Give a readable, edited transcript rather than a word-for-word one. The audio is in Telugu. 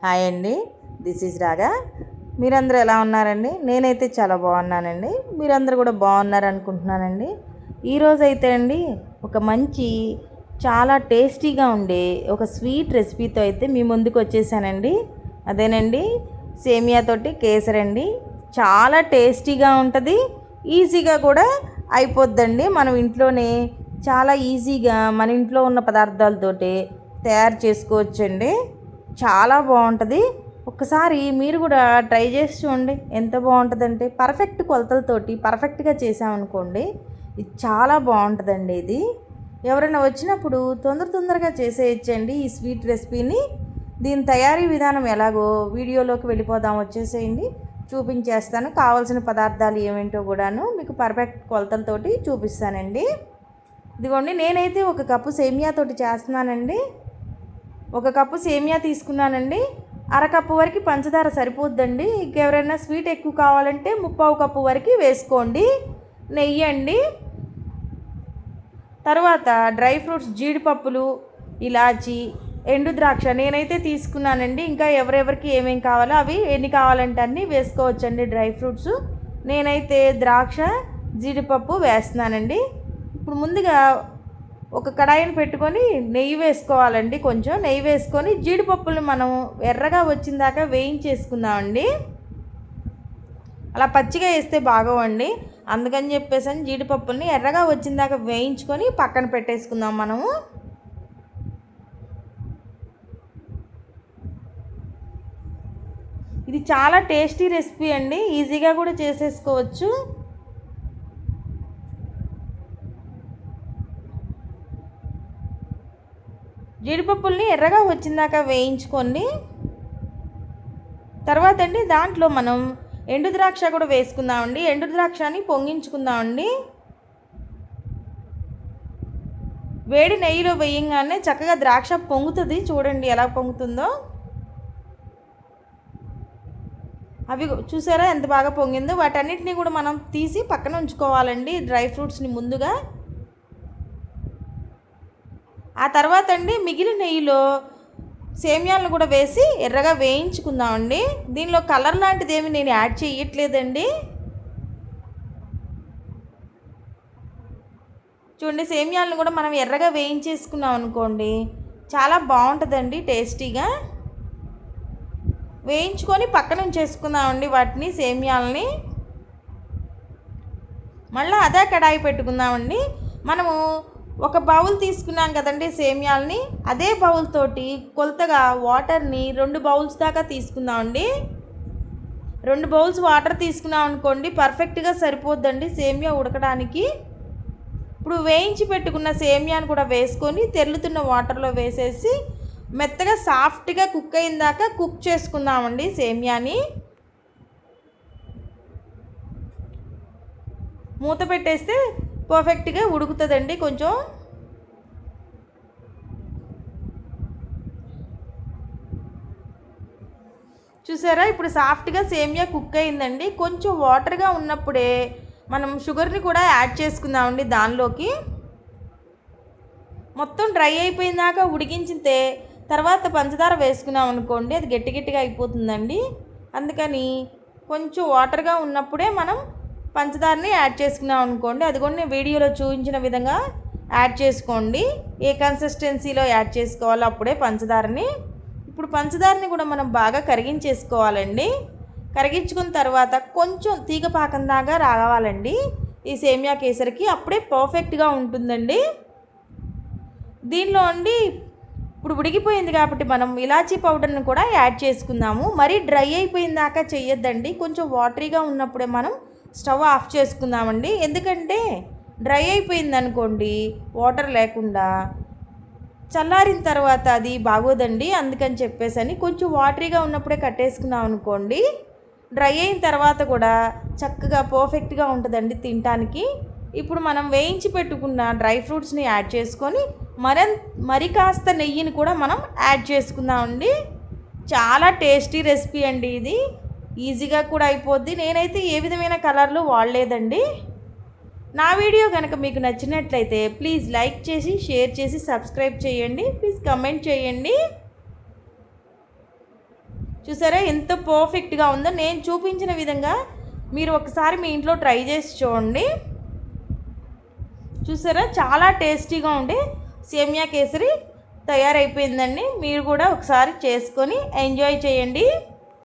హాయ్ అండి, దిస్ ఈజ్ రాగా. మీరందరూ ఎలా ఉన్నారండి? నేనైతే చాలా బాగున్నానండి. మీరందరూ కూడా బాగున్నారు అనుకుంటున్నానండి. ఈరోజు అయితే అండి ఒక మంచి చాలా టేస్టీగా ఉండే ఒక స్వీట్ రెసిపీతో అయితే మీ ముందుకు వచ్చేసానండి. అదేనండి సేమియాతోటి కేసరండి. చాలా టేస్టీగా ఉంటుంది, ఈజీగా కూడా అయిపోద్దండి. మనం ఇంట్లోనే చాలా ఈజీగా మన ఇంట్లో ఉన్న పదార్థాలతోటి తయారు చేసుకోవచ్చండి. చాలా బాగుంటుంది. ఒక్కసారి మీరు కూడా ట్రై చేసి చూడండి, ఎంత బాగుంటుందంటే పర్ఫెక్ట్ కొలతలతోటి పర్ఫెక్ట్గా చేసామనుకోండి, ఇది చాలా బాగుంటుందండి. ఇది ఎవరైనా వచ్చినప్పుడు తొందరగా చేసేయచ్చండి ఈ స్వీట్ రెసిపీని. దీని తయారీ విధానం ఎలాగో వీడియోలోకి వెళ్ళిపోదాం, వచ్చేసేయండి, చూపించేస్తాను. కావాల్సిన పదార్థాలు ఏమేంటో కూడాను మీకు పర్ఫెక్ట్ కొలతలతోటి చూపిస్తానండి. ఇదిగోండి, నేనైతే ఒక కప్పు సేమియాతోటి చేస్తున్నానండి. ఒక కప్పు సేమియా తీసుకున్నానండి. అరకప్పు వరకు పంచదార సరిపోద్దండి. ఇంకెవరైనా స్వీట్ ఎక్కువ కావాలంటే 3/4 కప్పు వరకు వేసుకోండి. నెయ్యి అండి. తర్వాత డ్రై ఫ్రూట్స్, జీడిపప్పులు, ఇలాచి, ఎండు ద్రాక్ష నేనైతే తీసుకున్నానండి. ఇంకా ఎవరెవరికి ఏమేమి కావాలో అవి ఎన్ని కావాలంటే అన్నీ వేసుకోవచ్చండి డ్రై ఫ్రూట్స్. నేనైతే ద్రాక్ష, జీడిపప్పు వేస్తున్నానండి. ఇప్పుడు ముందుగా ఒక కడాయిని పెట్టుకొని నెయ్యి వేసుకోవాలండి. కొంచెం నెయ్యి వేసుకొని జీడిపప్పులు మనం ఎర్రగా వచ్చిందాకా వేయించేసుకుందామండి. అలా పచ్చిగా వేస్తే బాగోవండి, అందుకని చెప్పేసి జీడిపప్పుల్ని ఎర్రగా వచ్చిందాకా వేయించుకొని పక్కన పెట్టేసుకుందాం మనము. ఇది చాలా టేస్టీ రెసిపీ అండి, ఈజీగా కూడా చేసేసుకోవచ్చు. జీడిపప్పుల్ని ఎర్రగా వచ్చిందాక వేయించుకోండి. తర్వాత అండి దాంట్లో మనం ఎండు ద్రాక్ష కూడా వేసుకుందామండి. ఎండు ద్రాక్షని పొంగించుకుందామండి. వేడి నెయ్యిలో వేయంగానే చక్కగా ద్రాక్ష పొంగుతుంది. చూడండి ఎలా పొంగుతుందో. అవి చూసారా ఎంత బాగా పొంగిందో. వాటన్నిటిని కూడా మనం తీసి పక్కన ఉంచుకోవాలండి, డ్రై ఫ్రూట్స్ని ముందుగా. ఆ తర్వాత అండి మిగిలిన నెయ్యిలో సేమియాలను కూడా వేసి ఎర్రగా వేయించుకుందామండి. దీనిలో కలర్ లాంటిది ఏమి నేను యాడ్ చేయట్లేదండి. చూడండి, సేమియాలను కూడా మనం ఎర్రగా వేయించేసుకున్నాం అనుకోండి, చాలా బాగుంటుందండి టేస్టీగా. వేయించుకొని పక్కన ఉంచేసుకుందామండి వాటిని, సేమియాలని. మళ్ళీ అదే కడాయి పెట్టుకుందామండి. మనము ఒక బౌల్ తీసుకున్నాం కదండి సేమియాలని, అదే బౌల్ తోటి కొలతగా వాటర్ని 2 బౌల్స్ దాకా తీసుకుందామండి. 2 బౌల్స్ వాటర్ తీసుకున్నాం అనుకోండి, పర్ఫెక్ట్గా సరిపోద్దండి సేమియా ఉడకడానికి. ఇప్పుడు వేయించి పెట్టుకున్న సేమియాను కూడా వేసుకొని తెరులుతున్న వాటర్లో వేసేసి మెత్తగా సాఫ్ట్గా కుక్ అయిన దాకా కుక్ చేసుకుందామండి సేమియాని. మూత పెట్టేస్తే పర్ఫెక్ట్గా ఉడుకుతుందండి. కొంచెం చూసారా, ఇప్పుడు సాఫ్ట్గా సేమియా కుక్ అయిందండి. కొంచెం వాటర్గా ఉన్నప్పుడే మనం షుగర్ని కూడా యాడ్ చేసుకుందామండి దానిలోకి. మొత్తం డ్రై అయిపోయిందాకా ఉడికించితే తర్వాత పంచదార వేసుకున్నాం అనుకోండి, అది గట్టిగా అయిపోతుందండి. అందుకని కొంచెం వాటర్గా ఉన్నప్పుడే మనం పంచదారని యాడ్ చేసుకున్నాం అనుకోండి. అది కూడా నేను వీడియోలో చూపించిన విధంగా యాడ్ చేసుకోండి. ఏ కన్సిస్టెన్సీలో యాడ్ చేసుకోవాలో అప్పుడే పంచదారని. ఇప్పుడు పంచదారని కూడా మనం బాగా కరిగించేసుకోవాలండి. కరిగించుకున్న తర్వాత కొంచెం తీగ పాకం దాకా రావాలండి ఈ సేమియా కేసరికి, అప్పుడే పర్ఫెక్ట్గా ఉంటుందండి. దీనిలో అండి ఇప్పుడు ఉడికిపోయింది కాబట్టి మనం ఇలాచీ పౌడర్ని కూడా యాడ్ చేసుకుందాము. మరీ డ్రై అయిపోయిన దాకా చేయొద్దండి, కొంచెం వాటరీగా ఉన్నప్పుడే మనం స్టవ్ ఆఫ్ చేసుకుందామండి. ఎందుకంటే డ్రై అయిపోయింది అనుకోండి వాటర్ లేకుండా, చల్లారిన తర్వాత అది బాగోదండి. అందుకని చెప్పేసి కొంచెం వాటరీగా ఉన్నప్పుడే కట్టేసుకున్నాం అనుకోండి, డ్రై అయిన తర్వాత కూడా చక్కగా పర్ఫెక్ట్గా ఉంటుందండి తినటానికి. ఇప్పుడు మనం వేయించి పెట్టుకున్న డ్రై ఫ్రూట్స్ని యాడ్ చేసుకొని మరి కాస్త నెయ్యిని కూడా మనం యాడ్ చేసుకుందామండి. చాలా టేస్టీ రెసిపీ అండి ఇది, ఈజీగా కూడా అయిపోద్ది. నేనైతే ఏ విధమైన కలర్లు వాడలేదండి. నా వీడియో కనుక మీకు నచ్చినట్లయితే ప్లీజ్ లైక్ చేసి, షేర్ చేసి, సబ్స్క్రైబ్ చేయండి. ప్లీజ్ కమెంట్ చేయండి. చూసారా ఎంత పర్ఫెక్ట్గా ఉందో. నేను చూపించిన విధంగా మీరు ఒకసారి మీ ఇంట్లో ట్రై చేసి చూడండి. చూసారా చాలా టేస్టీగా ఉండే సేమియా కేసరి తయారైపోయిందండి. మీరు కూడా ఒకసారి చేసుకొని ఎంజాయ్ చేయండి.